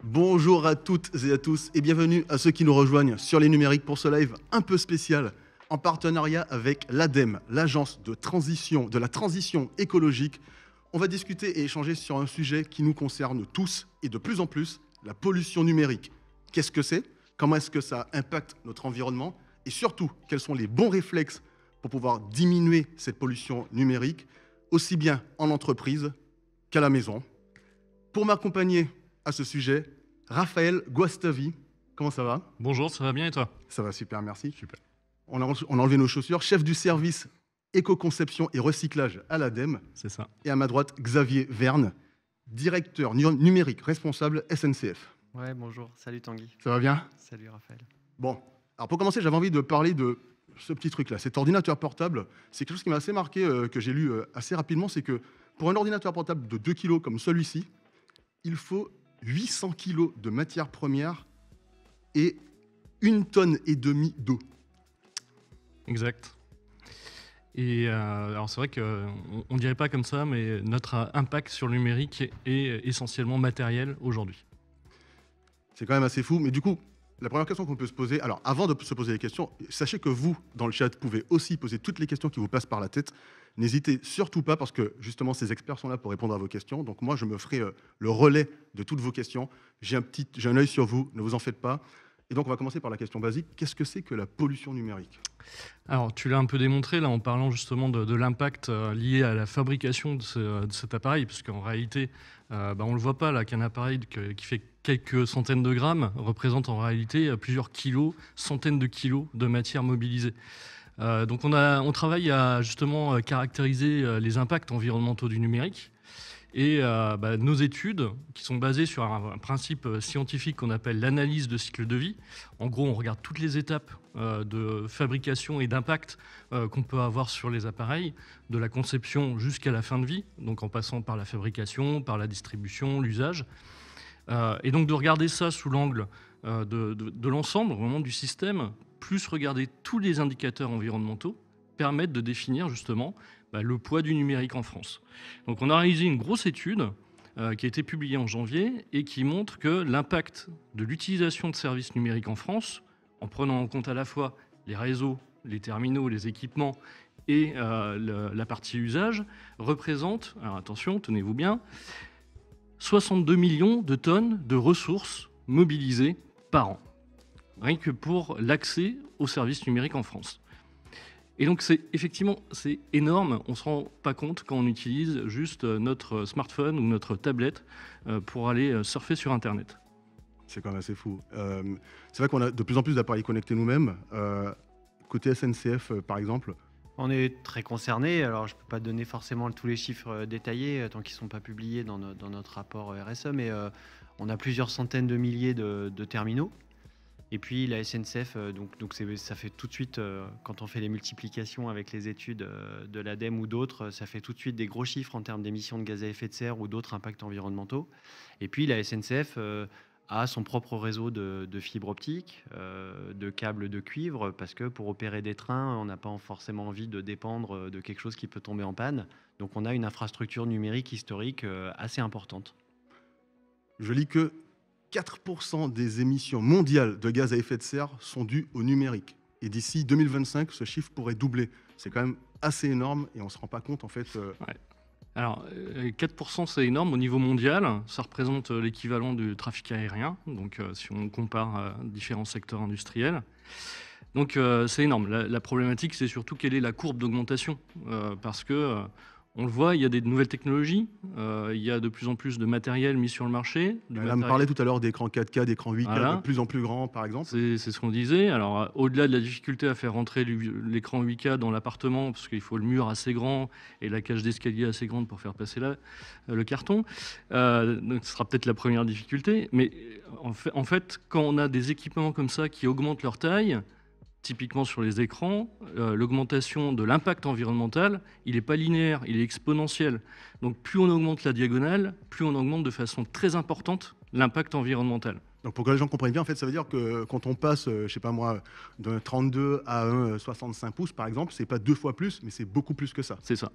Bonjour à toutes et à tous et bienvenue à ceux qui nous rejoignent sur les numériques pour ce live un peu spécial en partenariat avec l'ADEME, l'agence de la transition écologique. On va discuter et échanger sur un sujet qui nous concerne tous et de plus en plus, la pollution numérique. Qu'est-ce que c'est? Comment est-ce que ça impacte notre environnement? Et surtout, quels sont les bons réflexes pour pouvoir diminuer cette pollution numérique, aussi bien en entreprise qu'à la maison? Pour m'accompagner à ce sujet, Raphaël Guastavi. Comment ça va? Bonjour, ça va bien et toi? Ça va super, merci. Super. On a enlevé nos chaussures. Chef du service éco-conception et recyclage à l'ADEME. C'est ça. Et à ma droite, Xavier Verne, directeur numérique responsable SNCF. Ouais, bonjour. Salut Tanguy. Ça va bien? Salut Raphaël. Bon, alors pour commencer, j'avais envie de parler de ce petit truc-là. Cet ordinateur portable, c'est quelque chose qui m'a assez marqué, que j'ai lu assez rapidement, c'est que pour un ordinateur portable de 2 kg comme celui-ci, il faut 800 kg de matières premières et 1,5 tonne d'eau. Exact. Et alors c'est vrai qu'on ne dirait pas comme ça, mais notre impact sur le numérique est essentiellement matériel aujourd'hui. C'est quand même assez fou. Mais du coup, la première question qu'on peut se poser, alors avant de se poser les questions, sachez que vous, dans le chat, pouvez aussi poser toutes les questions qui vous passent par la tête. N'hésitez surtout pas, parce que justement, ces experts sont là pour répondre à vos questions. Donc moi, je me ferai le relais de toutes vos questions. J'ai un œil sur vous, ne vous en faites pas. Et donc, on va commencer par la question basique. Qu'est-ce que c'est que la pollution numérique? Alors tu l'as un peu démontré là en parlant justement de l'impact lié à la fabrication de cet appareil, parce qu'en réalité, on ne le voit pas là, qu'un appareil qui fait quelques centaines de grammes représente en réalité plusieurs kilos, centaines de kilos de matière mobilisée. Donc on travaille à justement caractériser les impacts environnementaux du numérique. Et nos études, qui sont basées sur un principe scientifique qu'on appelle l'analyse de cycle de vie, en gros on regarde toutes les étapes de fabrication et d'impact qu'on peut avoir sur les appareils, de la conception jusqu'à la fin de vie, donc en passant par la fabrication, par la distribution, l'usage. Et donc de regarder ça sous l'angle de l'ensemble, vraiment du système, plus regarder tous les indicateurs environnementaux, permettent de définir justement le poids du numérique en France. Donc on a réalisé une grosse étude qui a été publiée en janvier et qui montre que l'impact de l'utilisation de services numériques en France, en prenant en compte à la fois les réseaux, les terminaux, les équipements et la partie usage, représente, alors attention, tenez-vous bien, 62 millions de tonnes de ressources mobilisées par an, rien que pour l'accès aux services numériques en France. Et donc c'est énorme, on ne se rend pas compte quand on utilise juste notre smartphone ou notre tablette pour aller surfer sur Internet. C'est quand même assez fou. C'est vrai qu'on a de plus en plus d'appareils connectés nous-mêmes. Côté SNCF, par exemple. On est très concernés. Alors, je ne peux pas donner forcément tous les chiffres détaillés tant qu'ils ne sont pas publiés dans notre rapport RSE, mais on a plusieurs centaines de milliers de terminaux. Et puis la SNCF, ça fait tout de suite, quand on fait les multiplications avec les études de l'ADEME ou d'autres, ça fait tout de suite des gros chiffres en termes d'émissions de gaz à effet de serre ou d'autres impacts environnementaux. Et puis la SNCF a son propre réseau de fibres optiques, de câbles de cuivre, parce que pour opérer des trains, on n'a pas forcément envie de dépendre de quelque chose qui peut tomber en panne. Donc on a une infrastructure numérique historique assez importante. Je lis que 4% des émissions mondiales de gaz à effet de serre sont dues au numérique. Et d'ici 2025, ce chiffre pourrait doubler. C'est quand même assez énorme et on ne se rend pas compte en fait. Ouais. Alors, 4% c'est énorme au niveau mondial. Ça représente l'équivalent du trafic aérien, donc si on compare différents secteurs industriels. Donc c'est énorme. La problématique, c'est surtout quelle est la courbe d'augmentation. Parce que... on le voit, il y a des nouvelles technologies, il y a de plus en plus de matériel mis sur le marché. On me parlait tout à l'heure d'écrans 4K, d'écrans 8K, voilà. De plus en plus grands, par exemple. C'est ce qu'on disait. Alors, au-delà de la difficulté à faire rentrer l'écran 8K dans l'appartement, parce qu'il faut le mur assez grand et la cage d'escalier assez grande pour faire passer le carton, donc ce sera peut-être la première difficulté. Mais en fait, quand on a des équipements comme ça qui augmentent leur taille, typiquement sur les écrans, l'augmentation de l'impact environnemental, il n'est pas linéaire, il est exponentiel. Donc plus on augmente la diagonale, plus on augmente de façon très importante l'impact environnemental. Donc pour que les gens comprennent bien, en fait, ça veut dire que quand on passe, je sais pas moi, d'un 32 à un 65 pouces, par exemple, c'est pas 2 fois plus, mais c'est beaucoup plus que ça. C'est ça.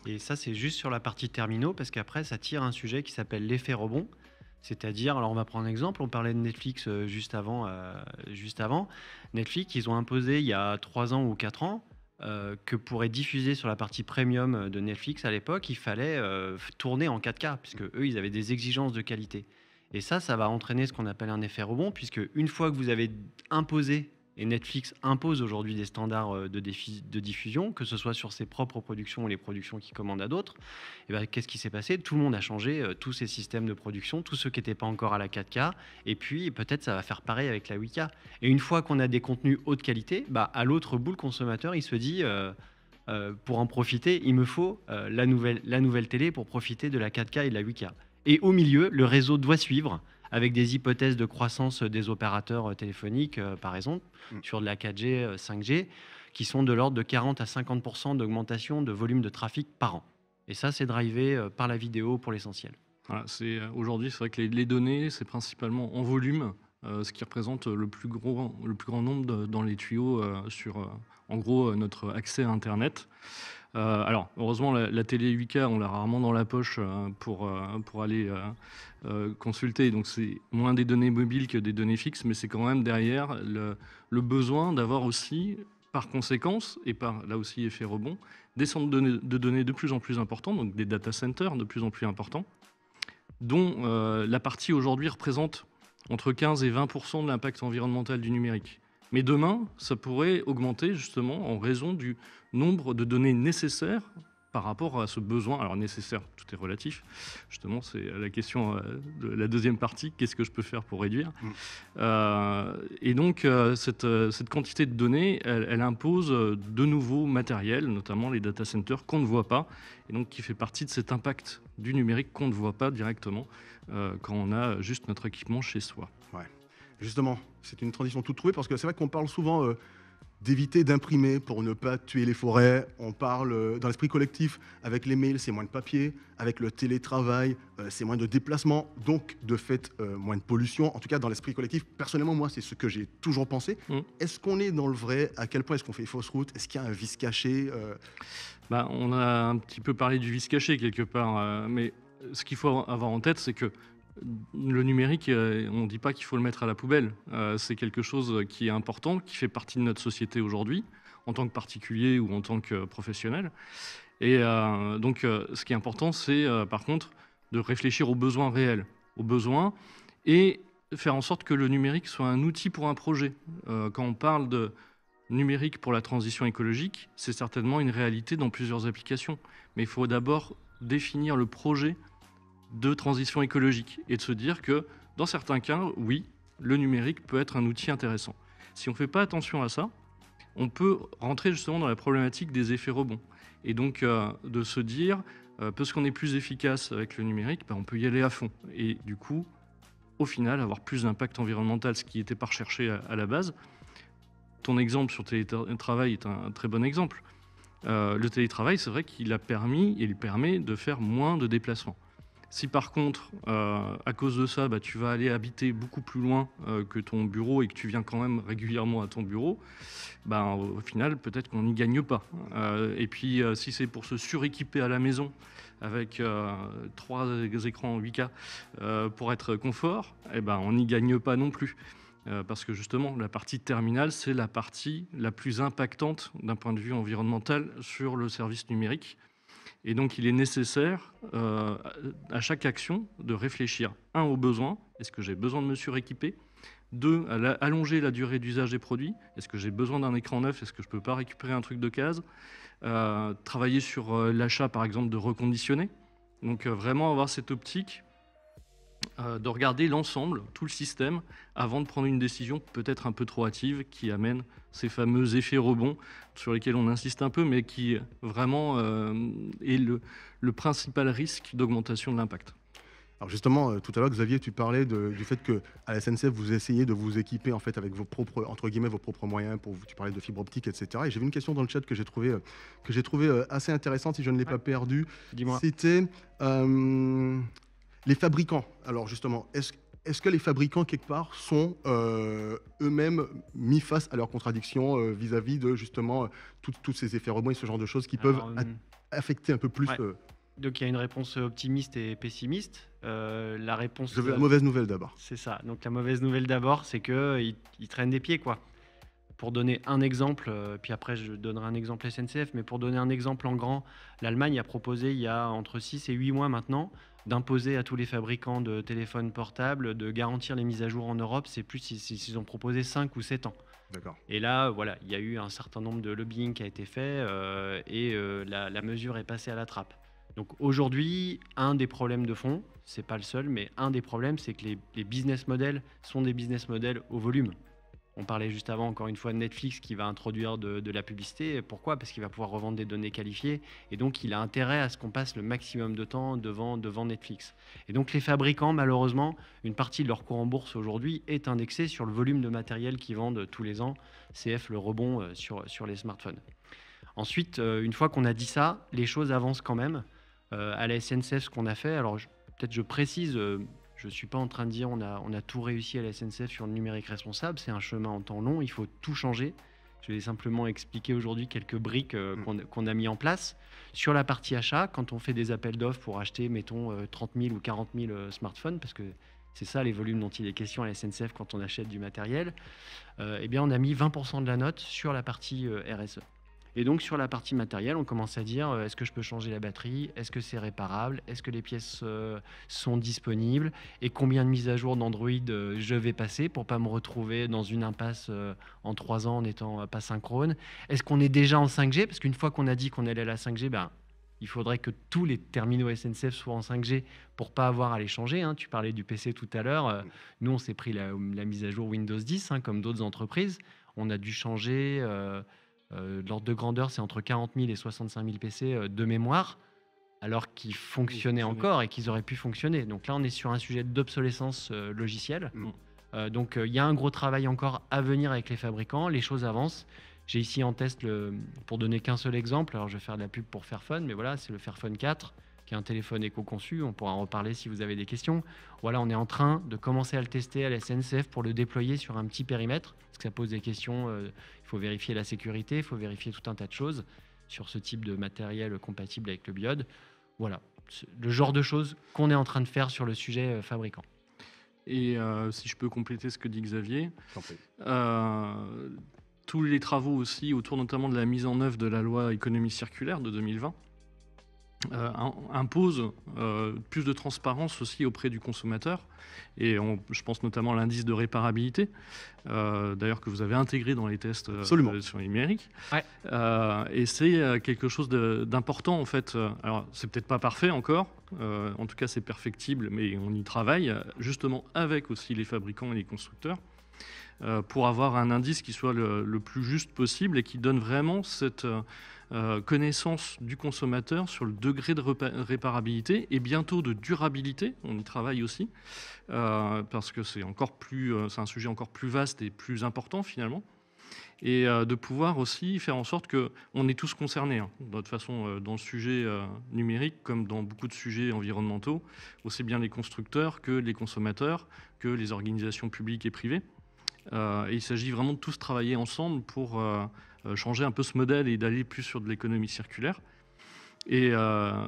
Et ça, c'est juste sur la partie terminaux, parce qu'après, ça tire un sujet qui s'appelle l'effet rebond. C'est-à-dire, alors on va prendre un exemple, on parlait de Netflix juste avant. Netflix, ils ont imposé il y a 3 ans ou 4 ans que pour être diffusé sur la partie premium de Netflix à l'époque, il fallait tourner en 4K, puisque eux, ils avaient des exigences de qualité. Et ça va entraîner ce qu'on appelle un effet rebond, puisque une fois que vous avez imposé, et Netflix impose aujourd'hui des standards de diffusion, que ce soit sur ses propres productions ou les productions qu'il commande à d'autres, et ben, qu'est-ce qui s'est passé? Tout le monde a changé tous ses systèmes de production, tous ceux qui n'étaient pas encore à la 4K, et puis peut-être ça va faire pareil avec la 8K. Et une fois qu'on a des contenus haute qualité, bah, à l'autre bout, le consommateur, il se dit... pour en profiter, il me faut la nouvelle télé pour profiter de la 4K et de la 8K. Et au milieu, le réseau doit suivre avec des hypothèses de croissance des opérateurs téléphoniques, par exemple, sur de la 4G, 5G, qui sont de l'ordre de 40 à 50% d'augmentation de volume de trafic par an. Et ça, c'est drivé par la vidéo pour l'essentiel. Voilà, aujourd'hui, c'est vrai que les données, c'est principalement en volume, ce qui représente le plus grand nombre dans les tuyaux sur, en gros, notre accès à Internet. Alors, heureusement, la télé 8K, on l'a rarement dans la poche pour aller consulter. Donc, c'est moins des données mobiles que des données fixes, mais c'est quand même derrière le besoin d'avoir aussi, par conséquence, et par là aussi effet rebond, des centres de données de plus en plus importants, donc des data centers de plus en plus importants, dont la partie aujourd'hui représente entre 15 et 20% de l'impact environnemental du numérique. Mais demain, ça pourrait augmenter justement en raison du nombre de données nécessaires par rapport à ce besoin. Alors nécessaire, tout est relatif. Justement, c'est la question de la deuxième partie. Qu'est-ce que je peux faire pour réduire Et donc, cette quantité de données, elle impose de nouveaux matériels, notamment les data centers qu'on ne voit pas, et donc qui fait partie de cet impact du numérique qu'on ne voit pas directement quand on a juste notre équipement chez soi. Ouais. Justement, c'est une transition toute trouvée parce que c'est vrai qu'on parle souvent d'éviter d'imprimer pour ne pas tuer les forêts. On parle dans l'esprit collectif, avec les mails, c'est moins de papier. Avec le télétravail, c'est moins de déplacements. Donc, de fait, moins de pollution. En tout cas, dans l'esprit collectif, personnellement, moi, c'est ce que j'ai toujours pensé. Est-ce qu'on est dans le vrai? À quel point est-ce qu'on fait fausse route? Est-ce qu'il y a un vice caché On a un petit peu parlé du vice caché quelque part. Mais ce qu'il faut avoir en tête, c'est que le numérique, on ne dit pas qu'il faut le mettre à la poubelle. C'est quelque chose qui est important, qui fait partie de notre société aujourd'hui, en tant que particulier ou en tant que professionnel. Et donc, ce qui est important, c'est par contre de réfléchir aux besoins réels, aux besoins, et faire en sorte que le numérique soit un outil pour un projet. Quand on parle de numérique pour la transition écologique, c'est certainement une réalité dans plusieurs applications. Mais il faut d'abord définir le projet de transition écologique et de se dire que dans certains cas, oui, le numérique peut être un outil intéressant. Si on ne fait pas attention à ça, on peut rentrer justement dans la problématique des effets rebonds. Et donc de se dire, parce qu'on est plus efficace avec le numérique, on peut y aller à fond. Et du coup, au final, avoir plus d'impact environnemental, ce qui n'était pas recherché à la base. Ton exemple sur le télétravail est un très bon exemple. Le télétravail, c'est vrai qu'il a permis et il permet de faire moins de déplacements. Si par contre, à cause de ça, tu vas aller habiter beaucoup plus loin que ton bureau et que tu viens quand même régulièrement à ton bureau, au final, peut-être qu'on n'y gagne pas. Et puis, si c'est pour se suréquiper à la maison avec 3 écrans 8K pour être confort, on n'y gagne pas non plus. Parce que justement, la partie terminale, c'est la partie la plus impactante d'un point de vue environnemental sur le service numérique. Et donc, il est nécessaire, à chaque action, de réfléchir, 1, aux besoins. Est-ce que j'ai besoin de me suréquiper? 2, à allonger la durée d'usage des produits. Est-ce que j'ai besoin d'un écran neuf? Est-ce que je ne peux pas récupérer un truc de case? Travailler sur l'achat, par exemple, de reconditionnés. Donc, vraiment avoir cette optique de regarder l'ensemble, tout le système, avant de prendre une décision peut-être un peu trop hâtive qui amène ces fameux effets rebonds sur lesquels on insiste un peu, mais qui vraiment est le principal risque d'augmentation de l'impact. Alors justement, tout à l'heure, Xavier, tu parlais du fait qu'à la SNCF, vous essayez de vous équiper en fait avec vos propres, entre guillemets, vos propres moyens. Tu parlais de fibre optique, etc. Et j'ai vu une question dans le chat que j'ai trouvé assez intéressante, si je ne l'ai pas perdue. Dis-moi. C'était les fabricants. Alors justement, est-ce que les fabricants, quelque part, sont eux-mêmes mis face à leurs contradictions vis-à-vis de justement tous ces effets rebonds et ce genre de choses qui peuvent affecter un peu plus Donc il y a une réponse optimiste et pessimiste. la réponse... Je veux la mauvaise nouvelle d'abord. C'est ça. Donc la mauvaise nouvelle d'abord, c'est qu'ils traînent des pieds, quoi. Pour donner un exemple, puis après je donnerai un exemple SNCF, mais pour donner un exemple en grand, l'Allemagne a proposé il y a entre 6 et 8 mois maintenant d'imposer à tous les fabricants de téléphones portables de garantir les mises à jour en Europe. C'est plus s'ils ont proposé 5 ou 7 ans. D'accord. Et là, voilà, il y a eu un certain nombre de lobbying qui a été fait et la mesure est passée à la trappe. Donc aujourd'hui, un des problèmes de fond, c'est pas le seul, mais un des problèmes, c'est que les business models sont des business models au volume. On parlait juste avant, encore une fois, de Netflix qui va introduire de la publicité. Pourquoi ? Parce qu'il va pouvoir revendre des données qualifiées. Et donc, il a intérêt à ce qu'on passe le maximum de temps devant Netflix. Et donc, les fabricants, malheureusement, une partie de leur cours en bourse aujourd'hui est indexée sur le volume de matériel qu'ils vendent tous les ans. CF, le rebond sur les smartphones. Ensuite, une fois qu'on a dit ça, les choses avancent quand même. À la SNCF, ce qu'on a fait, alors peut-être je précise... je ne suis pas en train de dire on a tout réussi à la SNCF sur le numérique responsable. C'est un chemin en temps long. Il faut tout changer. Je vais simplement expliquer aujourd'hui quelques briques qu'on a mis en place. Sur la partie achat, quand on fait des appels d'offres pour acheter, mettons, 30 000 ou 40 000 smartphones, parce que c'est ça les volumes dont il est question à la SNCF quand on achète du matériel, eh bien, on a mis 20% de la note sur la partie RSE. Et donc, sur la partie matérielle, on commence à dire est-ce que je peux changer la batterie ? Est-ce que c'est réparable ? Est-ce que les pièces sont disponibles ? Et combien de mises à jour d'Android je vais passer pour ne pas me retrouver dans une impasse en 3 ans en n'étant pas synchrone ? Est-ce qu'on est déjà en 5G ? Parce qu'une fois qu'on a dit qu'on allait à la 5G, il faudrait que tous les terminaux SNCF soient en 5G pour ne pas avoir à les changer. Hein. Tu parlais du PC tout à l'heure. Nous, on s'est pris la mise à jour Windows 10, comme d'autres entreprises. On a dû changer... l'ordre de grandeur, c'est entre 40 000 et 65 000 PC de mémoire, alors qu'ils fonctionnaient encore et qu'ils auraient pu fonctionner. Donc là, on est sur un sujet d'obsolescence logicielle. Donc il y a un gros travail encore à venir avec les fabricants. Les choses avancent. J'ai ici en test, pour donner qu'un seul exemple, alors je vais faire de la pub pour Fairphone, mais voilà, c'est le Fairphone 4, qui est un téléphone éco-conçu. On pourra en reparler si vous avez des questions. Voilà, on est en train de commencer à le tester à la SNCF pour le déployer sur un petit périmètre, parce que ça pose des questions. Il faut vérifier la sécurité, il faut vérifier tout un tas de choses sur ce type de matériel compatible avec le biode. Voilà, le genre de choses qu'on est en train de faire sur le sujet fabricant. Et si je peux compléter ce que dit Xavier, tous les travaux aussi autour notamment de la mise en œuvre de la loi économie circulaire de 2020 impose plus de transparence aussi auprès du consommateur. Et je pense notamment à l'indice de réparabilité, d'ailleurs que vous avez intégré dans les tests sur les numériques. Ouais. Et c'est quelque chose d'important en fait. Alors c'est peut-être pas parfait encore, en tout cas c'est perfectible, mais on y travaille justement avec aussi les fabricants et les constructeurs pour avoir un indice qui soit le plus juste possible et qui donne vraiment cette connaissance du consommateur sur le degré de réparabilité et bientôt de durabilité. On y travaille aussi parce que c'est un sujet encore plus vaste et plus important finalement. Et de pouvoir aussi faire en sorte qu'on est tous concernés, de toute façon, dans le sujet numérique, comme dans beaucoup de sujets environnementaux, aussi bien les constructeurs que les consommateurs, que les organisations publiques et privées. Et il s'agit vraiment de tous travailler ensemble pour changer un peu ce modèle et d'aller plus sur de l'économie circulaire. Et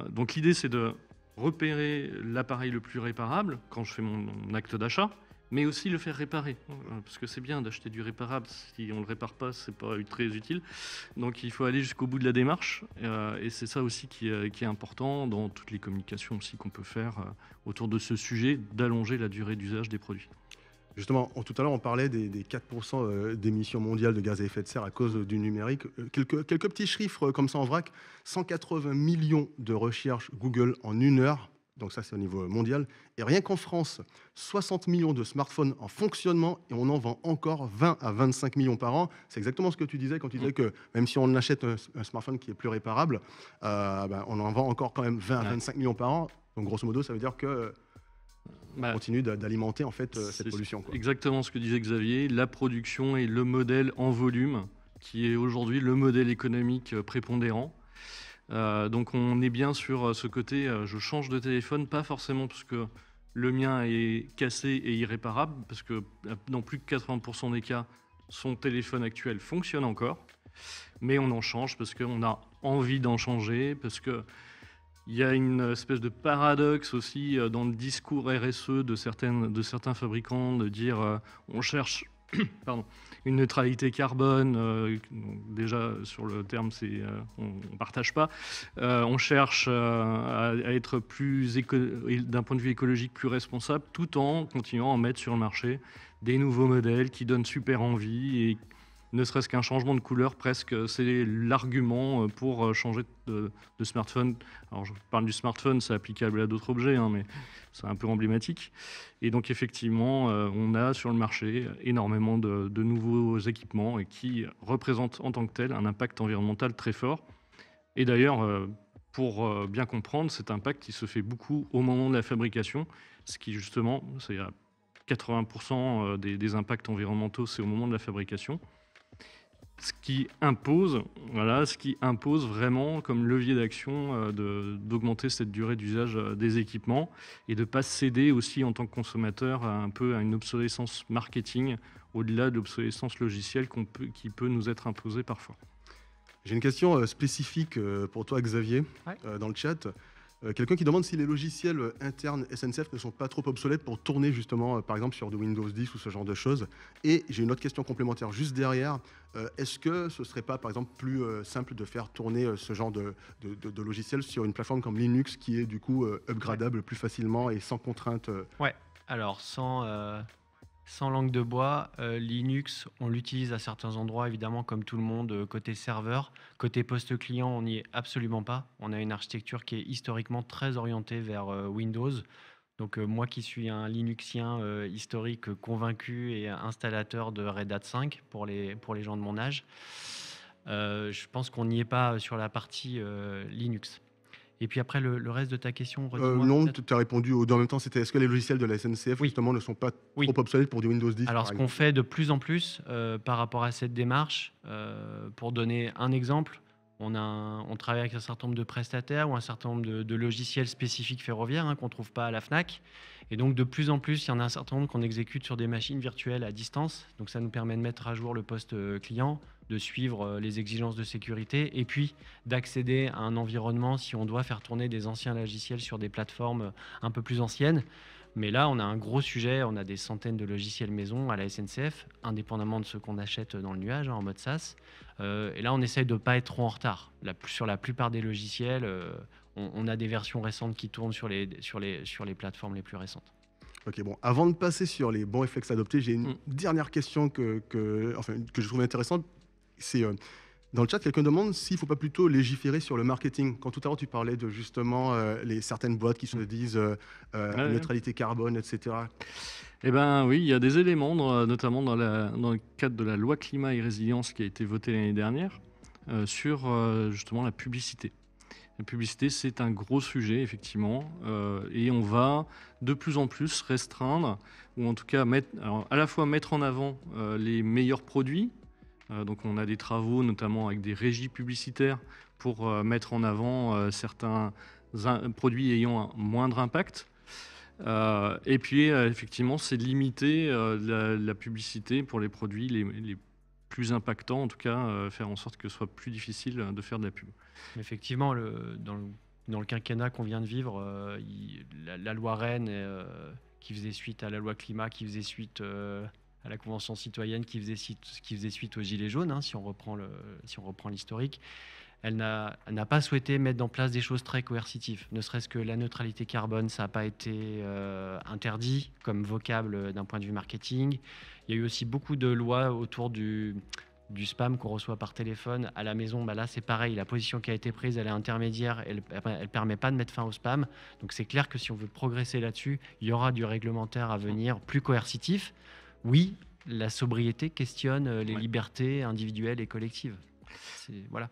donc l'idée, c'est de repérer l'appareil le plus réparable quand je fais mon acte d'achat, mais aussi le faire réparer, parce que c'est bien d'acheter du réparable, si on ne le répare pas, c'est pas très utile. Donc il faut aller jusqu'au bout de la démarche, et c'est ça aussi qui est important dans toutes les communications aussi qu'on peut faire autour de ce sujet, d'allonger la durée d'usage des produits. Justement, tout à l'heure, on parlait des 4% d'émissions mondiales de gaz à effet de serre à cause du numérique. Quelques petits chiffres comme ça en vrac. 180 millions de recherches Google en 1 heure. Donc ça, c'est au niveau mondial. Et rien qu'en France, 60 millions de smartphones en fonctionnement et on en vend encore 20 à 25 millions par an. C'est exactement ce que tu disais quand tu disais que même si on achète un smartphone qui est plus réparable, on en vend encore quand même 20 à 25 millions par an. Donc grosso modo, ça veut dire que on continue d'alimenter en fait cette pollution. Quoi. Exactement ce que disait Xavier. La production est le modèle en volume qui est aujourd'hui le modèle économique prépondérant. Donc on est bien sur ce côté, je change de téléphone, pas forcément parce que le mien est cassé et irréparable, parce que dans plus de 80% des cas, son téléphone actuel fonctionne encore, mais on en change parce qu'on a envie d'en changer, parce que Il y a une espèce de paradoxe aussi dans le discours RSE de certains fabricants de dire on cherche pardon, une neutralité carbone. Déjà, sur le terme, on ne partage pas. On cherche à être d'un point de vue écologique plus responsable, tout en continuant à mettre sur le marché des nouveaux modèles qui donnent super envie. Et ne serait-ce qu'un changement de couleur, presque, c'est l'argument pour changer de smartphone. Alors, je parle du smartphone, c'est applicable à d'autres objets, hein, mais c'est un peu emblématique. Et donc, effectivement, on a sur le marché énormément de nouveaux équipements et qui représentent en tant que tel un impact environnemental très fort. Et d'ailleurs, pour bien comprendre, cet impact, il se fait beaucoup au moment de la fabrication, ce qui, justement, c'est à 80% des impacts environnementaux, c'est au moment de la fabrication. Ce qui impose vraiment comme levier d'action d'augmenter cette durée d'usage des équipements et de ne pas céder aussi en tant que consommateur un peu à une obsolescence marketing au-delà de l'obsolescence logicielle qui peut nous être imposée parfois. J'ai une question spécifique pour toi, Xavier, dans le chat. Quelqu'un qui demande si les logiciels internes SNCF ne sont pas trop obsolètes pour tourner justement, par exemple, sur de Windows 10 ou ce genre de choses. Et j'ai une autre question complémentaire juste derrière. Est-ce que ce ne serait pas, par exemple, plus simple de faire tourner ce genre de logiciel sur une plateforme comme Linux qui est du coup upgradable plus facilement et sans contrainte Ouais, alors sans langue de bois, Linux, on l'utilise à certains endroits, évidemment, comme tout le monde, côté serveur. Côté poste client, on n'y est absolument pas. On a une architecture qui est historiquement très orientée vers Windows. Donc moi qui suis un Linuxien historique convaincu et installateur de Red Hat 5 pour les gens de mon âge, je pense qu'on n'y est pas sur la partie Linux. Et puis après, le reste de ta question, redis-moi. Non, tu as répondu en même temps, c'était est-ce que les logiciels de la SNCF justement ne sont pas trop obsolètes pour du Windows 10? Alors, ce qu'on fait de plus en plus par rapport à cette démarche, pour donner un exemple, on travaille avec un certain nombre de prestataires ou un certain nombre de logiciels spécifiques ferroviaires qu'on ne trouve pas à la FNAC. Et donc, de plus en plus, il y en a un certain nombre qu'on exécute sur des machines virtuelles à distance. Donc, ça nous permet de mettre à jour le poste client, de suivre les exigences de sécurité et puis d'accéder à un environnement si on doit faire tourner des anciens logiciels sur des plateformes un peu plus anciennes. Mais là, on a un gros sujet, on a des centaines de logiciels maison à la SNCF, indépendamment de ceux qu'on achète dans le nuage, en mode SaaS. Et là, on essaye de ne pas être trop en retard. Sur la plupart des logiciels, on a des versions récentes qui tournent sur les plateformes les plus récentes. Ok, bon, avant de passer sur les bons réflexes adoptés, j'ai une dernière question que je trouve intéressante. C'est dans le chat, quelqu'un demande s'il ne faut pas plutôt légiférer sur le marketing. Quand tout à l'heure, tu parlais de justement certaines boîtes qui se disent neutralité carbone, etc. Eh bien oui, il y a des éléments, notamment dans le cadre de la loi climat et résilience qui a été votée l'année dernière, sur justement la publicité. La publicité, c'est un gros sujet, effectivement, et on va de plus en plus restreindre, ou en tout cas à la fois mettre en avant les meilleurs produits. Donc on a des travaux, notamment avec des régies publicitaires, pour mettre en avant certains produits ayant un moindre impact. Et puis, effectivement, c'est de limiter la publicité pour les produits les plus impactants, en tout cas, faire en sorte que ce soit plus difficile de faire de la pub. Effectivement, dans le quinquennat qu'on vient de vivre, la loi Rennes, qui faisait suite à la loi climat, qui faisait suite à la Convention citoyenne, qui faisait suite aux Gilets jaunes, si on reprend l'historique, elle n'a pas souhaité mettre en place des choses très coercitives. Ne serait-ce que la neutralité carbone, ça n'a pas été interdit comme vocable d'un point de vue marketing. Il y a eu aussi beaucoup de lois autour du spam qu'on reçoit par téléphone à la maison. Là, c'est pareil, la position qui a été prise, elle est intermédiaire, elle ne permet pas de mettre fin au spam. Donc c'est clair que si on veut progresser là-dessus, il y aura du réglementaire à venir plus coercitif. Oui, la sobriété questionne les libertés individuelles et collectives. Voilà.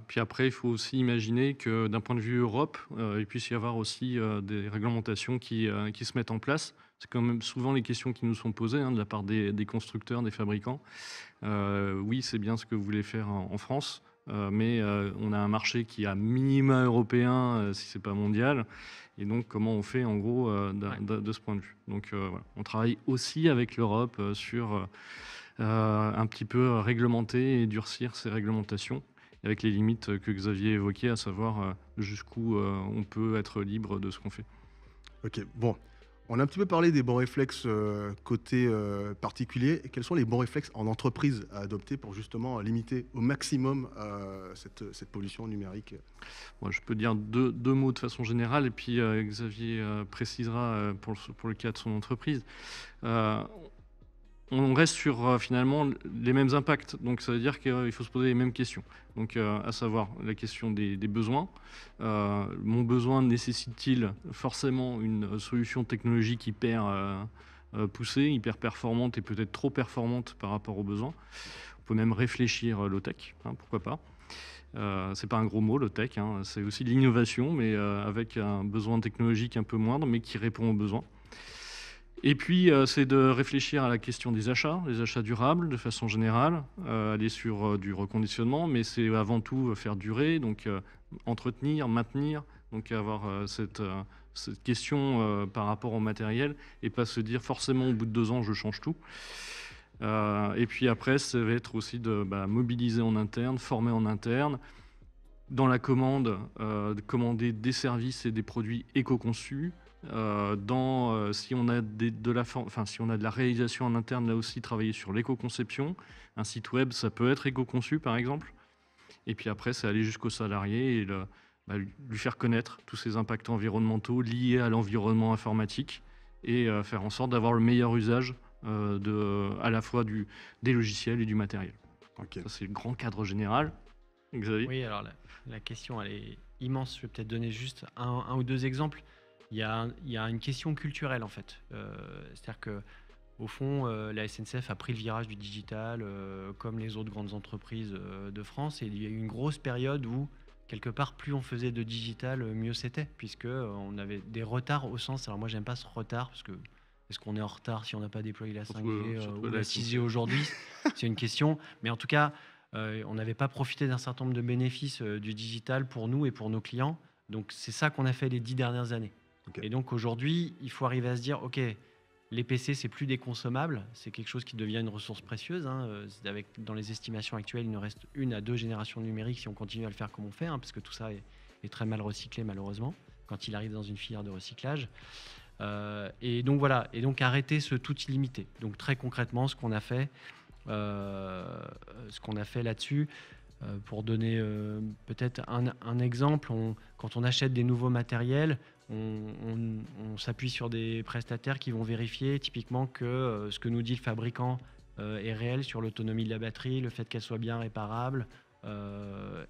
Puis après, il faut aussi imaginer que d'un point de vue Europe, il puisse y avoir aussi des réglementations qui se mettent en place. C'est quand même souvent les questions qui nous sont posées de la part des constructeurs, des fabricants. Oui, c'est bien ce que vous voulez faire en France, mais on a un marché qui est à minima européen, si ce n'est pas mondial. Et donc, comment on fait, en gros, de ce point de vue. Donc, voilà. On travaille aussi avec l'Europe sur un petit peu réglementer et durcir ces réglementations. avec les limites que Xavier évoquait, à savoir jusqu'où on peut être libre de ce qu'on fait. Ok, bon. On a un petit peu parlé des bons réflexes côté particulier. Et quels sont les bons réflexes en entreprise à adopter pour justement limiter au maximum cette pollution numérique? Moi, je peux dire deux mots de façon générale, et puis Xavier précisera pour le cas de son entreprise. On reste sur finalement les mêmes impacts, donc ça veut dire qu'il faut se poser les mêmes questions. Donc, à savoir la question des besoins. Mon besoin nécessite-t-il forcément une solution technologique hyper poussée, hyper performante et peut-être trop performante par rapport aux besoins? On peut même réfléchir low-tech, pourquoi pas. C'est pas un gros mot, low-tech, c'est aussi de l'innovation, mais avec un besoin technologique un peu moindre, mais qui répond aux besoins. Et puis, c'est de réfléchir à la question des achats durables de façon générale, aller sur du reconditionnement, mais c'est avant tout faire durer, donc entretenir, maintenir, donc avoir cette question par rapport au matériel et pas se dire forcément au bout de 2 ans, je change tout. Et puis après, ça va être aussi de mobiliser en interne, former en interne, dans la commande, de commander des services et des produits éco-conçus. Si on a si on a de la réalisation en interne, là aussi travailler sur l'éco-conception. Un site web, ça peut être éco-conçu par exemple. Et puis après, c'est aller jusqu'au salarié et lui faire connaître tous ces impacts environnementaux liés à l'environnement informatique et faire en sorte d'avoir le meilleur usage à la fois des logiciels et du matériel. Okay. Ça, c'est le grand cadre général. Xavier ? Oui, alors la question, elle est immense. Je vais peut-être donner juste un ou deux exemples. Il y a une question culturelle en fait. C'est-à-dire que au fond, la SNCF a pris le virage du digital comme les autres grandes entreprises de France. Et il y a eu une grosse période où, quelque part, plus on faisait de digital, mieux c'était. Puisque on avait des retards au sens... Alors moi, j'aime pas ce retard parce que est-ce qu'on est en retard si on n'a pas déployé la 5G ou la 6G aujourd'hui? C'est une question. Mais en tout cas, on n'avait pas profité d'un certain nombre de bénéfices du digital pour nous et pour nos clients. Donc c'est ça qu'on a fait les 10 dernières années. Okay. Et donc aujourd'hui, il faut arriver à se dire, ok, les PC, c'est plus des consommables, c'est quelque chose qui devient une ressource précieuse. Dans les estimations actuelles, il nous reste 1 à 2 générations numériques si on continue à le faire comme on fait, parce que tout ça est très mal recyclé malheureusement, quand il arrive dans une filière de recyclage. Et donc voilà, et donc arrêter ce tout illimité. Donc très concrètement, ce qu'on a fait là-dessus, pour donner peut-être un exemple, quand on achète des nouveaux matériels, on s'appuie sur des prestataires qui vont vérifier typiquement que ce que nous dit le fabricant est réel sur l'autonomie de la batterie, le fait qu'elle soit bien réparable,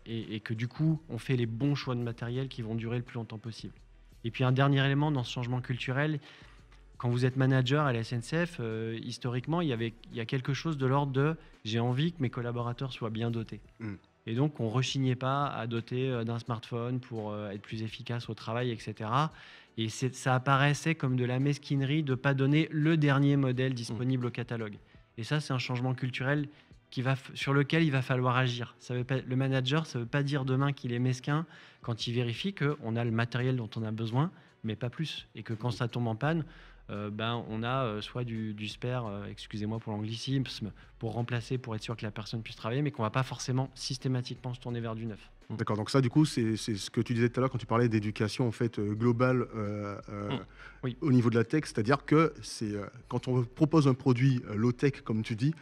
et que du coup, on fait les bons choix de matériel qui vont durer le plus longtemps possible. Et puis un dernier élément dans ce changement culturel, quand vous êtes manager à la SNCF, historiquement, il y a quelque chose de l'ordre de « j'ai envie que mes collaborateurs soient bien dotés ». Et donc, on ne rechignait pas à doter d'un smartphone pour être plus efficace au travail, etc. Et ça apparaissait comme de la mesquinerie de ne pas donner le dernier modèle disponible au catalogue. Et ça, c'est un changement culturel sur lequel il va falloir agir. Le manager, ça ne veut pas dire demain qu'il est mesquin quand il vérifie qu'on a le matériel dont on a besoin, mais pas plus. Et que quand ça tombe en panne, on a soit du spare, excusez-moi pour l'anglicisme, pour remplacer, pour être sûr que la personne puisse travailler, mais qu'on ne va pas forcément systématiquement se tourner vers du neuf. D'accord, donc ça du coup c'est ce que tu disais tout à l'heure quand tu parlais d'éducation en fait globale oui. Au niveau de la tech, c'est-à-dire que quand on propose un produit low-tech comme tu dis,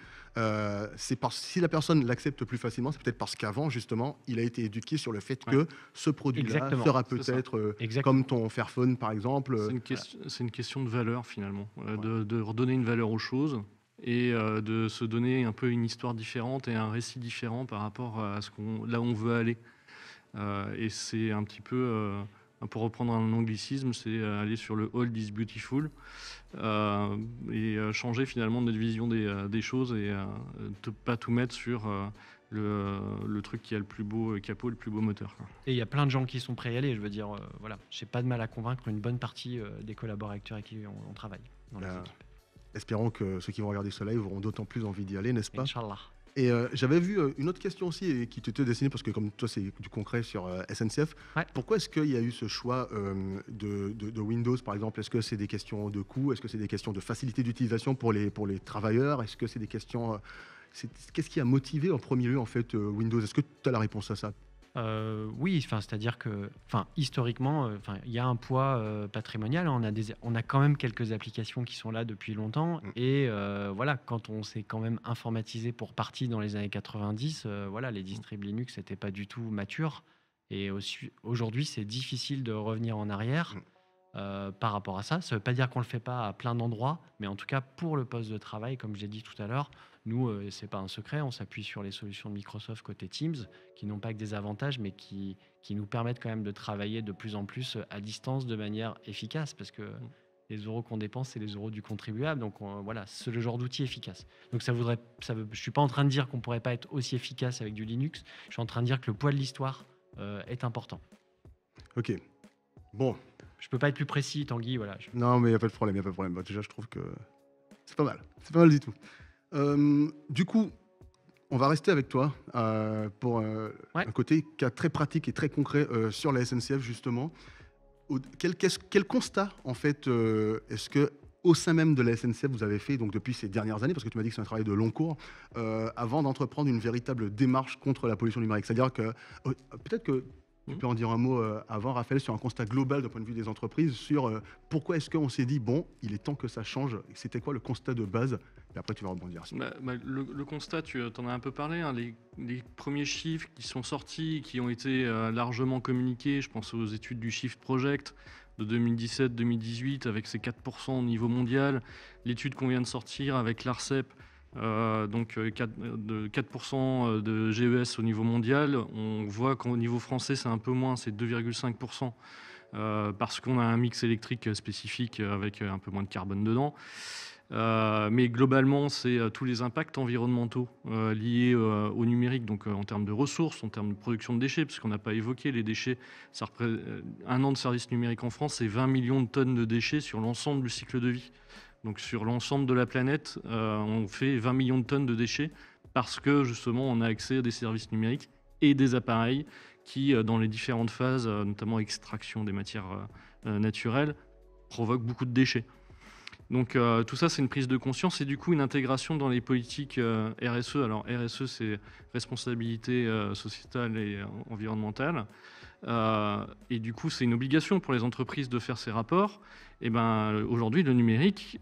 si la personne l'accepte plus facilement, c'est peut-être parce qu'avant justement il a été éduqué sur le fait que ce produit-là sera peut-être comme ton Fairphone par exemple. C'est une question de valeur finalement, de redonner une valeur aux choses. Et de se donner un peu une histoire différente et un récit différent par rapport à là où on veut aller. Et c'est un petit peu, pour reprendre un anglicisme, c'est aller sur le old is beautiful et changer finalement notre vision des choses et ne pas tout mettre sur le truc qui a le plus beau capot, le plus beau moteur. Et il y a plein de gens qui sont prêts à y aller. Je veux dire, voilà, j'ai pas de mal à convaincre une bonne partie des collaborateurs avec qui on travaille dans les équipes. Espérons que ceux qui vont regarder ce live auront d'autant plus envie d'y aller, n'est-ce pas? Inch'Allah. Et j'avais vu une autre question aussi qui t'était destinée, parce que comme toi c'est du concret sur SNCF, ouais. Pourquoi est-ce qu'il y a eu ce choix de Windows par exemple? Est-ce que c'est des questions de coût? Est-ce que c'est des questions de facilité d'utilisation pour les travailleurs? Est-ce que c'est des questions Qu'est-ce qui a motivé en premier lieu en fait Windows? Est-ce que tu as la réponse à ça? Oui, c'est-à-dire que, historiquement, il y a un poids patrimonial, hein. On a quand même quelques applications qui sont là depuis longtemps. Et voilà, quand on s'est quand même informatisé pour partie dans les années 90, voilà, les distribs Linux n'étaient pas du tout matures. Et aujourd'hui, c'est difficile de revenir en arrière par rapport à ça. Ça ne veut pas dire qu'on ne le fait pas à plein d'endroits, mais en tout cas, pour le poste de travail, comme j'ai dit tout à l'heure, nous, ce n'est pas un secret, on s'appuie sur les solutions de Microsoft côté Teams, qui n'ont pas que des avantages, mais qui nous permettent quand même de travailler de plus en plus à distance de manière efficace, parce que les euros qu'on dépense, c'est les euros du contribuable. Donc voilà, c'est le genre d'outil efficace. Donc je ne suis pas en train de dire qu'on ne pourrait pas être aussi efficace avec du Linux, je suis en train de dire que le poids de l'histoire est important. Ok, bon. Je ne peux pas être plus précis, Tanguy. Voilà. Non, mais il n'y a pas de problème. Bah, déjà, je trouve que c'est pas mal du tout. Du coup, on va rester avec toi pour un côté très pratique et très concret sur la SNCF, justement. Quel constat, en fait, est-ce que au sein même de la SNCF, vous avez fait donc, depuis ces dernières années, parce que tu m'as dit que c'est un travail de long cours, avant d'entreprendre une véritable démarche contre la pollution numérique? C'est-à-dire que peut-être que tu peux en dire un mot avant, Raphaël, sur un constat global d'un point de vue des entreprises, sur pourquoi est-ce qu'on s'est dit, bon, il est temps que ça change. C'était quoi le constat de base? Et après, tu vas rebondir. Le constat, tu en as un peu parlé, hein, les premiers chiffres qui sont sortis, qui ont été largement communiqués, je pense aux études du Shift Project de 2017-2018, avec ses 4% au niveau mondial, l'étude qu'on vient de sortir avec l'ARCEP, donc 4% de GES au niveau mondial. On voit qu'au niveau français, c'est un peu moins, c'est 2,5%, parce qu'on a un mix électrique spécifique avec un peu moins de carbone dedans. Mais globalement, c'est tous les impacts environnementaux liés au numérique, donc en termes de ressources, en termes de production de déchets, parce qu'on n'a pas évoqué les déchets. Un an de service numérique en France, c'est 20 millions de tonnes de déchets sur l'ensemble du cycle de vie. Donc sur l'ensemble de la planète, on fait 20 millions de tonnes de déchets parce que justement on a accès à des services numériques et des appareils qui, dans les différentes phases, notamment extraction des matières naturelles, provoquent beaucoup de déchets. Donc tout ça, c'est une prise de conscience et du coup une intégration dans les politiques RSE. Alors RSE, c'est responsabilité sociétale et environnementale. Et du coup, c'est une obligation pour les entreprises de faire ces rapports. Et ben, aujourd'hui, le numérique,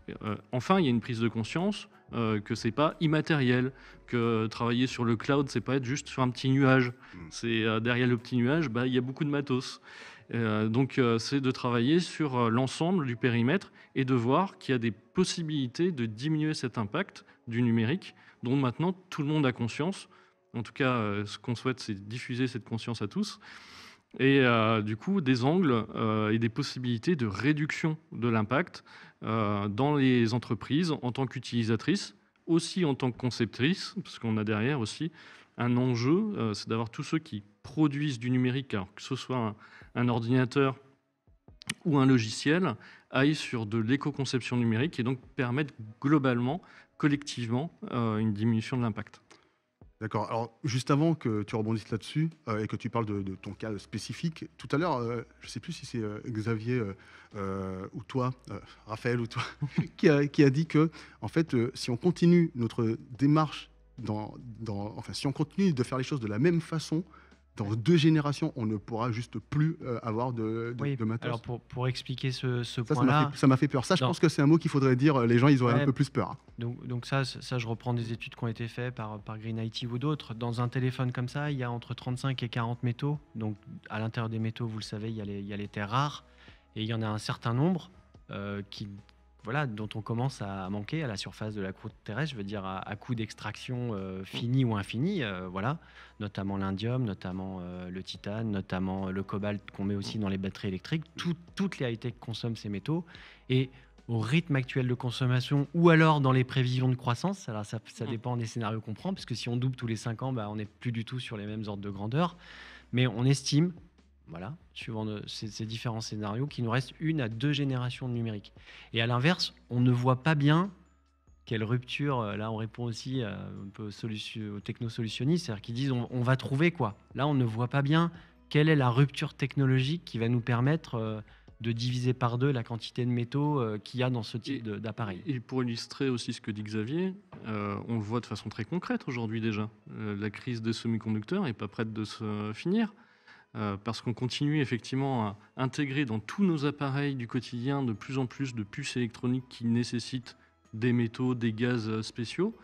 enfin, il y a une prise de conscience que c'est pas immatériel, que travailler sur le cloud, c'est pas être juste sur un petit nuage. C'est derrière le petit nuage, il y a beaucoup de matos. Donc, c'est de travailler sur l'ensemble du périmètre et de voir qu'il y a des possibilités de diminuer cet impact du numérique, dont maintenant tout le monde a conscience. En tout cas, ce qu'on souhaite, c'est diffuser cette conscience à tous. Et du coup, des angles et des possibilités de réduction de l'impact dans les entreprises en tant qu'utilisatrices, aussi en tant que conceptrices, parce qu'on a derrière aussi un enjeu, c'est d'avoir tous ceux qui produisent du numérique, alors que ce soit un ordinateur ou un logiciel, aillent sur de l'éco-conception numérique et donc permettent globalement, collectivement, une diminution de l'impact. D'accord. Alors, juste avant que tu rebondisses là-dessus et que tu parles de ton cas spécifique, tout à l'heure, je ne sais plus si c'est Xavier ou toi, Raphaël ou toi, qui a dit que, en fait, si on continue notre démarche, enfin, si on continue de faire les choses de la même façon, dans 2 générations, on ne pourra juste plus avoir de matos. Alors pour expliquer ce point-là... Ça m'a fait peur. Ça, je pense que c'est un mot qu'il faudrait dire. Les gens, ils auraient un peu plus peur. Donc ça, je reprends des études qui ont été faites par Green IT ou d'autres. Dans un téléphone comme ça, il y a entre 35 et 40 métaux. Donc à l'intérieur des métaux, vous le savez, il y a les terres rares. Et il y en a un certain nombre dont on commence à manquer à la surface de la croûte terrestre, je veux dire à coût d'extraction fini ou infini, notamment l'indium, notamment le titane, notamment le cobalt qu'on met aussi dans les batteries électriques. Toutes les high-tech consomment ces métaux. Et au rythme actuel de consommation ou alors dans les prévisions de croissance, alors ça dépend des scénarios qu'on prend, parce que si on double tous les 5 ans, on n'est plus du tout sur les mêmes ordres de grandeur. Mais on estime, suivant ces différents scénarios, qu'il nous reste 1 à 2 générations de numérique. Et à l'inverse, on ne voit pas bien quelle rupture. Là, on répond aussi un peu aux technosolutionnistes, c'est-à-dire qu'ils disent on va trouver quoi. Là, on ne voit pas bien quelle est la rupture technologique qui va nous permettre de diviser par 2 la quantité de métaux qu'il y a dans ce type d'appareil. Et pour illustrer aussi ce que dit Xavier, on le voit de façon très concrète aujourd'hui déjà. La crise des semi-conducteurs n'est pas prête de se finir. Parce qu'on continue effectivement à intégrer dans tous nos appareils du quotidien de plus en plus de puces électroniques qui nécessitent des métaux, des gaz spéciaux,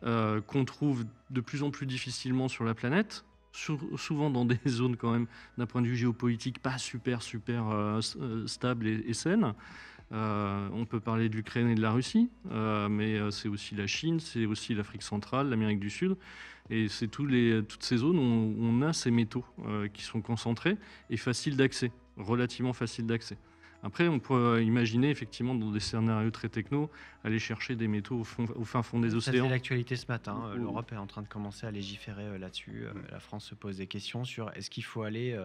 qu'on trouve de plus en plus difficilement sur la planète, souvent dans des zones quand même, d'un point de vue géopolitique, pas super stable et saine. On peut parler de l'Ukraine et de la Russie, mais c'est aussi la Chine, c'est aussi l'Afrique centrale, l'Amérique du Sud. Et c'est toutes ces zones où on a ces métaux qui sont concentrés et faciles d'accès, relativement faciles d'accès. Après, on peut imaginer effectivement dans des scénarios très techno, aller chercher des métaux au fin fond des océans. C'est l'actualité ce matin. L'Europe est en train de commencer à légiférer là-dessus. La France se pose des questions sur est-ce qu'il faut aller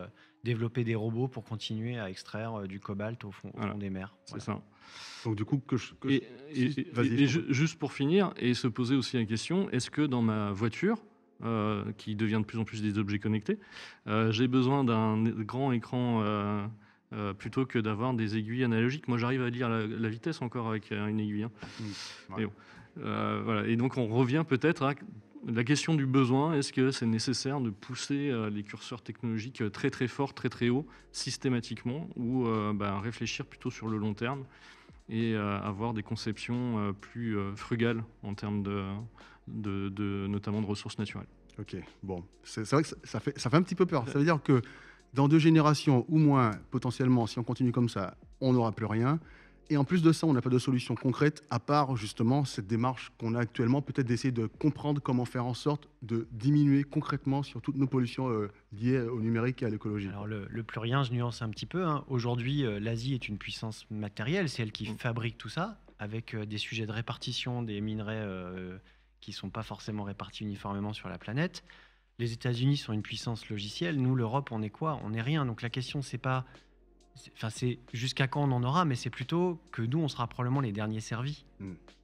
développer des robots pour continuer à extraire du cobalt au fond des mers. C'est ça. Donc du coup, juste pour finir, et se poser aussi la question, est-ce que dans ma voiture, qui devient de plus en plus des objets connectés, j'ai besoin d'un grand écran plutôt que d'avoir des aiguilles analogiques. Moi, j'arrive à lire la vitesse encore avec une aiguille. Ouais. Voilà. Et donc, on revient peut-être à la question du besoin. Est-ce que c'est nécessaire de pousser les curseurs technologiques très très fort, très très haut, systématiquement, ou réfléchir plutôt sur le long terme et avoir des conceptions plus frugales en termes notamment de ressources naturelles. Ok, bon, c'est vrai que ça fait un petit peu peur. Ça veut dire que dans 2 générations ou moins, potentiellement, si on continue comme ça, on n'aura plus rien. Et en plus de ça, on n'a pas de solution concrète, à part justement cette démarche qu'on a actuellement, peut-être d'essayer de comprendre comment faire en sorte de diminuer concrètement sur toutes nos pollutions liées au numérique et à l'écologie. Alors le plus rien, je nuance un petit peu. Aujourd'hui, l'Asie est une puissance matérielle, c'est elle qui fabrique tout ça, avec des sujets de répartition des minerais qui ne sont pas forcément répartis uniformément sur la planète. Les États-Unis sont une puissance logicielle. Nous, l'Europe, on est quoi? On n'est rien. Donc la question, c'est pas... c'est jusqu'à quand on en aura, mais c'est plutôt que nous, on sera probablement les derniers servis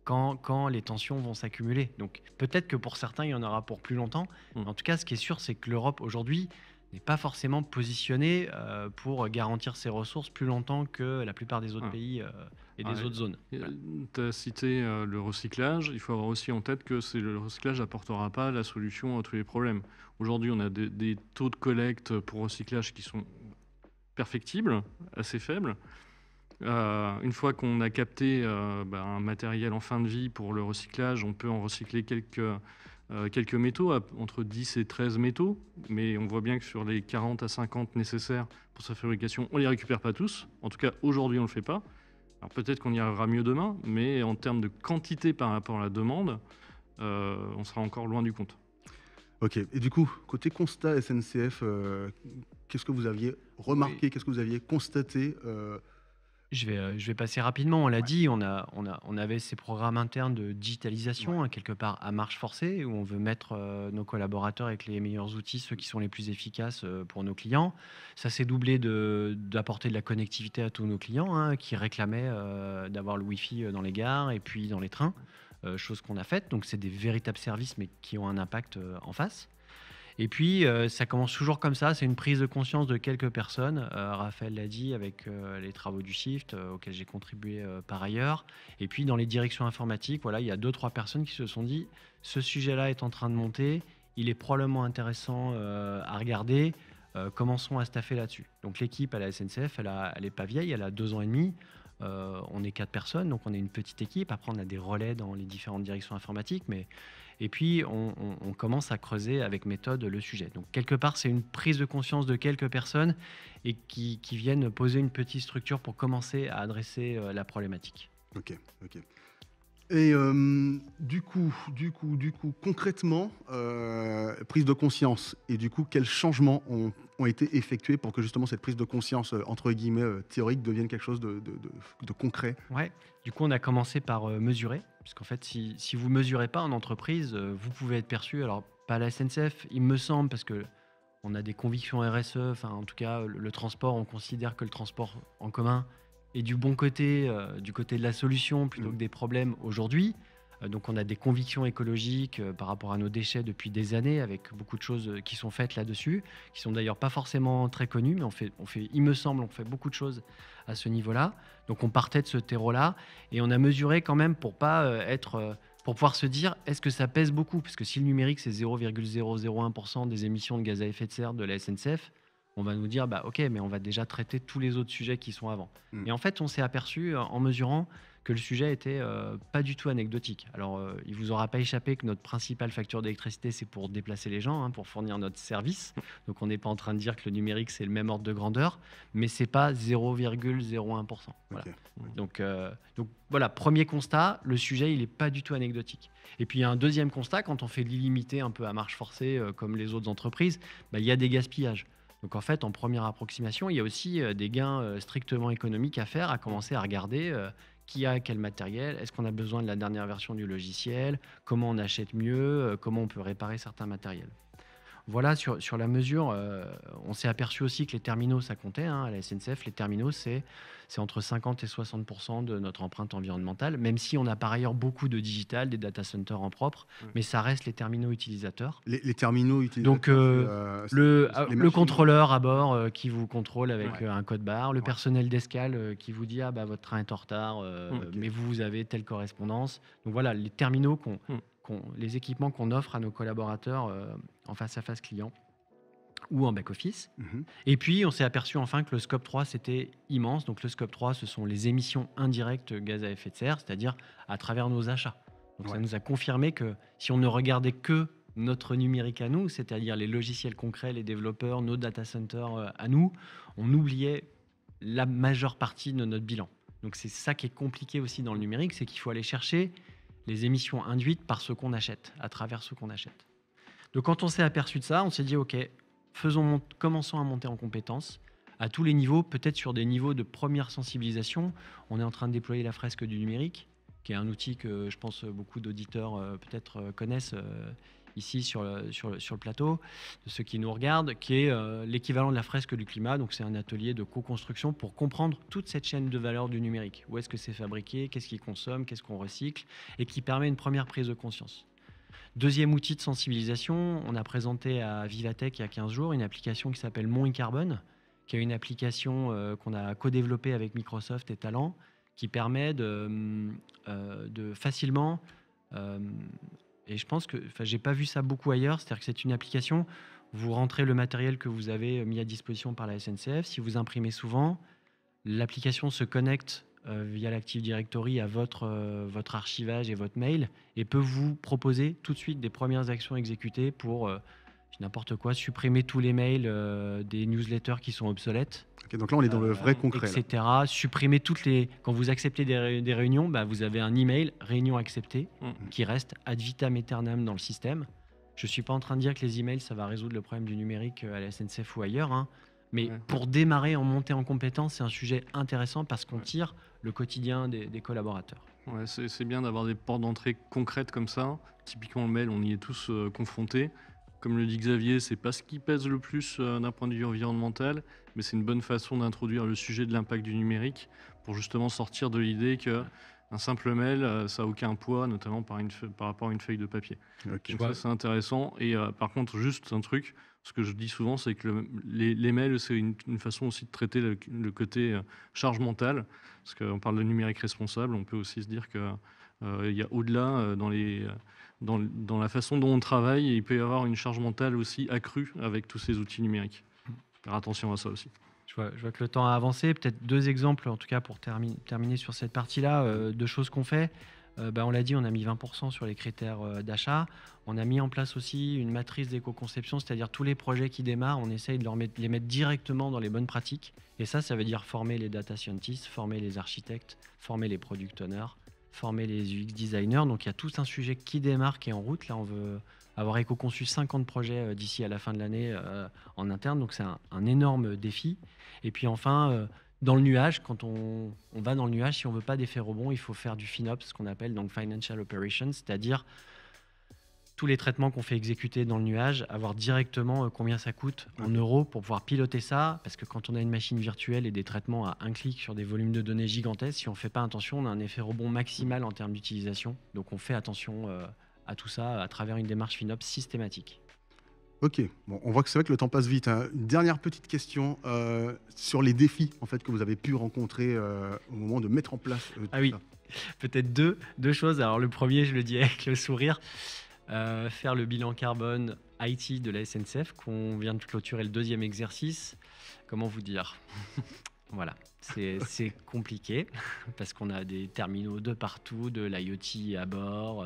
quand les tensions vont s'accumuler. Donc peut-être que pour certains, il y en aura pour plus longtemps. En tout cas, ce qui est sûr, c'est que l'Europe, aujourd'hui, n'est pas forcément positionnée pour garantir ses ressources plus longtemps que la plupart des autres pays et des autres zones. Tu as cité le recyclage. Il faut avoir aussi en tête que le recyclage n'apportera pas la solution à tous les problèmes. Aujourd'hui, on a des taux de collecte pour recyclage qui sont perfectibles, assez faibles. Une fois qu'on a capté un matériel en fin de vie pour le recyclage, on peut en recycler quelques métaux, entre 10 et 13 métaux, mais on voit bien que sur les 40 à 50 nécessaires pour sa fabrication, on ne les récupère pas tous. En tout cas, aujourd'hui, on ne le fait pas. Alors peut-être qu'on y arrivera mieux demain, mais en termes de quantité par rapport à la demande, on sera encore loin du compte. Ok, et du coup, côté constat SNCF, qu'est-ce que vous aviez remarqué, qu'est-ce que vous aviez constaté Je vais passer rapidement. On l'a dit, on avait ces programmes internes de digitalisation, quelque part à marche forcée, où on veut mettre nos collaborateurs avec les meilleurs outils, ceux qui sont les plus efficaces pour nos clients. Ça s'est doublé d'apporter de la connectivité à tous nos clients qui réclamaient d'avoir le Wi-Fi dans les gares et puis dans les trains, chose qu'on a faite. Donc c'est des véritables services, mais qui ont un impact en face. Et puis, ça commence toujours comme ça. C'est une prise de conscience de quelques personnes. Raphaël l'a dit avec les travaux du Shift, auxquels j'ai contribué par ailleurs. Et puis, dans les directions informatiques, voilà, il y a 2-3 personnes qui se sont dit « ce sujet-là est en train de monter, il est probablement intéressant à regarder, commençons à staffer là-dessus ». Donc, l'équipe à la SNCF, elle n'est pas vieille, elle a 2 ans et demi. On est 4 personnes, donc on est une petite équipe. Après, on a des relais dans les différentes directions informatiques, et puis on commence à creuser avec méthode le sujet. Donc quelque part, c'est une prise de conscience de quelques personnes et qui viennent poser une petite structure pour commencer à adresser la problématique. Ok. Et du coup, concrètement, prise de conscience, et du coup, quels changements ont été effectués pour que justement cette prise de conscience, entre guillemets, théorique, devienne quelque chose de concret? Ouais, du coup, on a commencé par mesurer, puisqu'en fait, si vous ne mesurez pas en entreprise, vous pouvez être perçu, alors pas à la SNCF, il me semble, parce que on a des convictions RSE, enfin en tout cas, le transport, on considère que le transport en commun et du bon côté, du côté de la solution plutôt que des problèmes aujourd'hui. Donc on a des convictions écologiques par rapport à nos déchets depuis des années, avec beaucoup de choses qui sont faites là-dessus, qui sont d'ailleurs pas forcément très connues, mais il me semble, on fait beaucoup de choses à ce niveau-là. Donc on partait de ce terreau-là, et on a mesuré quand même pour pouvoir se dire, est-ce que ça pèse beaucoup? Parce que si le numérique, c'est 0,001% des émissions de gaz à effet de serre de la SNCF, on va nous dire, ok, mais on va déjà traiter tous les autres sujets qui sont avant. Et en fait, on s'est aperçu, en mesurant, que le sujet était pas du tout anecdotique. Alors, il vous aura pas échappé que notre principale facture d'électricité, c'est pour déplacer les gens, pour fournir notre service. Donc, on n'est pas en train de dire que le numérique, c'est le même ordre de grandeur, mais c'est pas 0,01%. Voilà. Okay. Donc voilà, premier constat, le sujet, il n'est pas du tout anecdotique. Et puis, il y a un deuxième constat, quand on fait de l'illimité un peu à marche forcée, comme les autres entreprises, il y a des gaspillages. Donc en fait, en première approximation, il y a aussi des gains strictement économiques à faire, à commencer à regarder qui a quel matériel, est-ce qu'on a besoin de la dernière version du logiciel, comment on achète mieux, comment on peut réparer certains matériels. Voilà, sur la mesure, on s'est aperçu aussi que les terminaux, ça comptait. À la SNCF, les terminaux, c'est entre 50 et 60% de notre empreinte environnementale, même si on a par ailleurs beaucoup de digital, des data centers en propre, mais ça reste les terminaux utilisateurs. Les terminaux utilisateurs. Donc, le contrôleur à bord qui vous contrôle avec un code barre, le personnel d'escale qui vous dit votre train est en retard, mais vous avez telle correspondance. Donc voilà, les terminaux les équipements qu'on offre à nos collaborateurs en face-à-face client ou en back-office. Et puis, on s'est aperçu enfin que le scope 3, c'était immense. Donc, le scope 3, ce sont les émissions indirectes gaz à effet de serre, c'est-à-dire à travers nos achats. Donc, ça nous a confirmé que si on ne regardait que notre numérique à nous, c'est-à-dire les logiciels concrets, les développeurs, nos data centers à nous, on oubliait la majeure partie de notre bilan. Donc, c'est ça qui est compliqué aussi dans le numérique, c'est qu'il faut aller chercher les émissions induites par ce qu'on achète, à travers ce qu'on achète. Donc quand on s'est aperçu de ça, on s'est dit ok, commençons à monter en compétences à tous les niveaux, peut-être sur des niveaux de première sensibilisation. On est en train de déployer la fresque du numérique, qui est un outil que je pense beaucoup d'auditeurs peut-être connaissent ici sur le plateau, de ceux qui nous regardent, qui est l'équivalent de la fresque du climat. Donc c'est un atelier de co-construction pour comprendre toute cette chaîne de valeur du numérique. Où est-ce que c'est fabriqué, qu'est-ce qu'il consomme, qu'est-ce qu'on recycle, et qui permet une première prise de conscience. Deuxième outil de sensibilisation, on a présenté à Vivatech il y a 15 jours une application qui s'appelle Mon e-Carbone, qui est une application qu'on a co-développée avec Microsoft et Talent, qui permet de facilement... et je pense que, j'ai pas vu ça beaucoup ailleurs, c'est-à-dire que c'est une application, vous rentrez le matériel que vous avez mis à disposition par la SNCF, si vous imprimez souvent, l'application se connecte via l'Active Directory à votre archivage et votre mail, et peut vous proposer tout de suite des premières actions exécutées pour n'importe quoi, supprimer tous les mails des newsletters qui sont obsolètes. Okay, donc là, on est dans le vrai concret. Etc. Là. Supprimer toutes les... Quand vous acceptez des réunions, vous avez un email, réunion acceptée, qui reste ad vitam aeternam dans le système. Je ne suis pas en train de dire que les emails, ça va résoudre le problème du numérique à la SNCF ou ailleurs. Mais pour démarrer, en montée en compétence, c'est un sujet intéressant parce qu'on tire le quotidien des collaborateurs. Ouais, c'est bien d'avoir des portes d'entrée concrètes comme ça. Typiquement, le mail, on y est tous confrontés. Comme le dit Xavier, c'est pas ce qui pèse le plus d'un point de vue environnemental, mais c'est une bonne façon d'introduire le sujet de l'impact du numérique pour justement sortir de l'idée qu'un simple mail, ça n'a aucun poids, notamment par rapport à une feuille de papier. Okay. Donc ça, c'est intéressant. Et par contre, juste un truc, ce que je dis souvent, c'est que les mails, c'est une façon aussi de traiter le côté charge mentale, parce qu'on parle de numérique responsable, on peut aussi se dire qu'il y a au-delà dans la façon dont on travaille, et il peut y avoir une charge mentale aussi accrue avec tous ces outils numériques. Faire attention à ça aussi. Je vois que le temps a avancé. Peut-être deux exemples, en tout cas pour terminer sur cette partie-là, de choses qu'on fait. On l'a dit, on a mis 20% sur les critères d'achat. On a mis en place aussi une matrice d'éco-conception, c'est-à-dire tous les projets qui démarrent, on essaye de les mettre directement dans les bonnes pratiques. Et ça veut dire former les data scientists, former les architectes, former les product owners, former les UX designers. Donc il y a tout un sujet qui démarre, qui est en route. Là, on veut avoir éco-conçu 50 projets d'ici à la fin de l'année en interne. Donc c'est un énorme défi. Et puis enfin, dans le nuage, quand on va dans le nuage, si on ne veut pas d'effet rebond, il faut faire du FinOps, ce qu'on appelle donc Financial Operations, c'est-à-dire tous les traitements qu'on fait exécuter dans le nuage, avoir directement combien ça coûte en euros pour pouvoir piloter ça. Parce que quand on a une machine virtuelle et des traitements à un clic sur des volumes de données gigantesques, si on ne fait pas attention, on a un effet rebond maximal en termes d'utilisation. Donc on fait attention à tout ça à travers une démarche FinOps systématique. Ok, bon, on voit que c'est vrai que le temps passe vite, hein. Une dernière petite question sur les défis en fait, que vous avez pu rencontrer au moment de mettre en place tout Ah oui, ça. peut-être deux choses. Alors le premier, je le dis avec le sourire. Faire le bilan carbone IT de la SNCF, qu'on vient de clôturer le 2e exercice. Comment vous dire? Voilà, c'est compliqué parce qu'on a des terminaux de partout, de l'IoT à bord,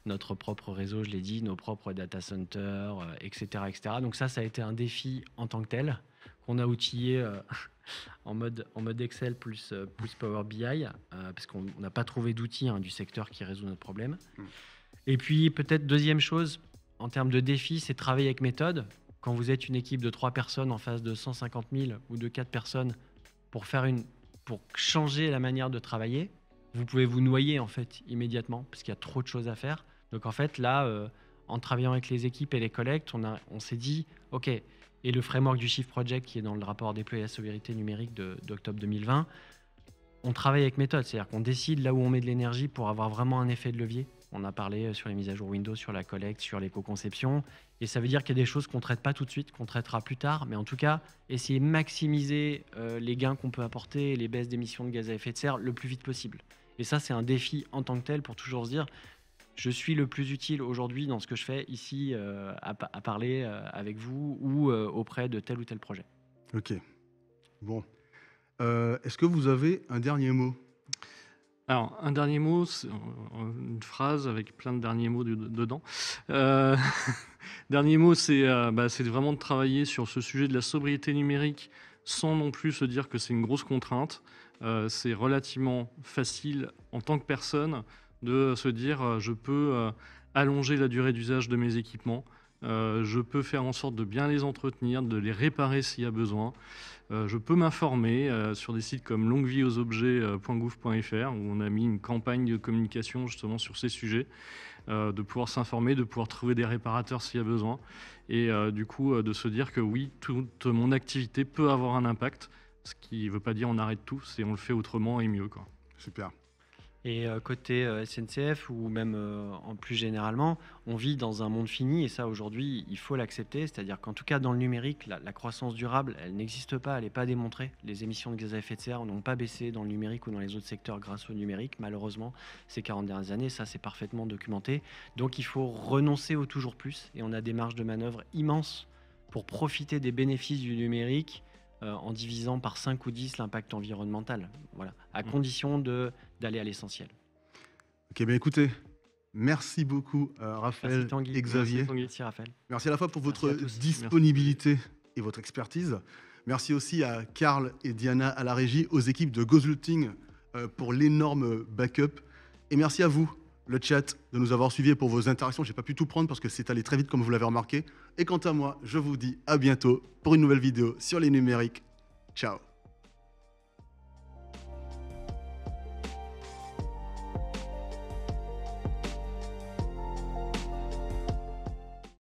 notre propre réseau, je l'ai dit, nos propres data centers, etc., etc. Donc ça a été un défi en tant que tel qu'on a outillé en mode Excel plus Power BI parce qu'on n'a pas trouvé d'outils du secteur qui résout notre problème. Et puis, peut-être deuxième chose, en termes de défi, c'est travailler avec méthode. Quand vous êtes une équipe de 3 personnes en face de 150 000 ou de 4 personnes pour changer la manière de travailler, vous pouvez vous noyer en fait immédiatement parce qu'il y a trop de choses à faire. Donc en fait, là, en travaillant avec les équipes et les collègues, on s'est dit, OK, et le framework du Shift Project qui est dans le rapport déployé à la sobriété numérique d'octobre 2020, on travaille avec méthode, c'est-à-dire qu'on décide là où on met de l'énergie pour avoir vraiment un effet de levier. On a parlé sur les mises à jour Windows, sur la collecte, sur l'éco-conception. Et ça veut dire qu'il y a des choses qu'on ne traite pas tout de suite, qu'on traitera plus tard. Mais en tout cas, essayer de maximiser les gains qu'on peut apporter et les baisses d'émissions de gaz à effet de serre le plus vite possible. Et ça, c'est un défi en tant que tel pour toujours se dire je suis le plus utile aujourd'hui dans ce que je fais ici à parler avec vous ou auprès de tel ou tel projet. Ok. Bon. Est-ce que vous avez un dernier mot? Alors, un dernier mot, c'est une phrase avec plein de derniers mots dedans. Dernier mot, c'est vraiment de travailler sur ce sujet de la sobriété numérique sans non plus se dire que c'est une grosse contrainte. C'est relativement facile en tant que personne de se dire je peux allonger la durée d'usage de mes équipements, je peux faire en sorte de bien les entretenir, de les réparer s'il y a besoin. Je peux m'informer sur des sites comme longuevieauxobjets.gouv.fr où on a mis une campagne de communication justement sur ces sujets, de pouvoir s'informer, de pouvoir trouver des réparateurs s'il y a besoin et du coup de se dire que oui, toute mon activité peut avoir un impact, ce qui ne veut pas dire on arrête tout, c'est on le fait autrement et mieux, quoi. Super. Et côté SNCF ou même en plus généralement, on vit dans un monde fini et ça aujourd'hui il faut l'accepter, c'est-à-dire qu'en tout cas dans le numérique, la croissance durable elle n'existe pas, elle n'est pas démontrée. Les émissions de gaz à effet de serre n'ont pas baissé dans le numérique ou dans les autres secteurs grâce au numérique, malheureusement ces 40 dernières années, ça c'est parfaitement documenté. Donc il faut renoncer au toujours plus et on a des marges de manœuvre immenses pour profiter des bénéfices du numérique en divisant par 5 ou 10 l'impact environnemental, voilà, à condition d'aller à l'essentiel. Ok, bien écoutez, merci beaucoup Raphaël et Xavier. Merci Raphaël. Merci à la fois pour votre disponibilité et votre expertise. Merci aussi à Karl et Diana à la régie, aux équipes de Consulting pour l'énorme backup. Et merci à vous, le chat, de nous avoir suivis et pour vos interactions. Je n'ai pas pu tout prendre parce que c'est allé très vite comme vous l'avez remarqué. Et quant à moi, je vous dis à bientôt pour une nouvelle vidéo sur les numériques. Ciao.